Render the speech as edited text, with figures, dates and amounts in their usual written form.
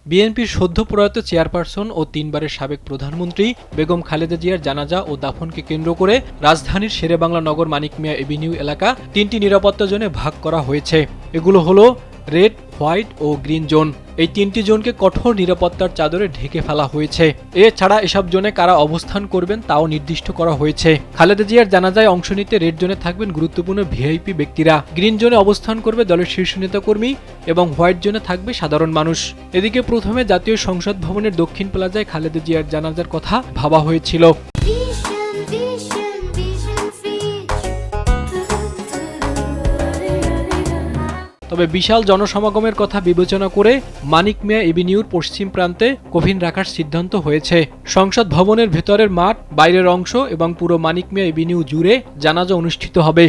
বিএনপির সদ্য প্রয়াত চেয়ারপারসন ও ৩ বারের সাবেক প্রধানমন্ত্রী বেগম খালেদা জিয়ার জানাজা ও দাফনকে কেন্দ্র করে রাজধানীর শেরেবাংলা নগর মানিক মিয়া এভিনিউ এলাকা ৩টি নিরাপত্তা জোনে ভাগ করা হয়েছে। এগুলো হলো রেড, হোয়াইট ও গ্রিন জোন। এই 3টি জোনকে কঠোর নিরাপত্তার চাদরে ঢেকে ফেলা হয়েছে। এছাড়া এসব জোনে কারা অবস্থান করবেন তাও নির্দিষ্ট করা হয়েছে। খালেদা জিয়ার জানাজায় অংশ নিতে রেড জোনে থাকবেন গুরুত্বপূর্ণ ভিআইপি ব্যক্তিরা, গ্রিন জোনে অবস্থান করবে দলের শীর্ষ নেতাকর্মী এবং হোয়াইট জোনে থাকবে সাধারণ মানুষ। এদিকে প্রথমে জাতীয় সংসদ ভবনের দক্ষিণ প্লাজায় খালেদা জিয়ার জানাজার কথা ভাবা হয়েছিল। তবে বিশাল জনসমাগমের কথা বিবেচনা করে মানিক মিয়া এভিনিউর পশ্চিম প্রান্তে কফিন রাখার সিদ্ধান্ত হয়েছে। সংসদ ভবনের ভেতরের মাঠ, বাইরের অংশ এবং পুরো মানিক মিয়া এভিনিউ জুড়ে জানাজা অনুষ্ঠিত হবে।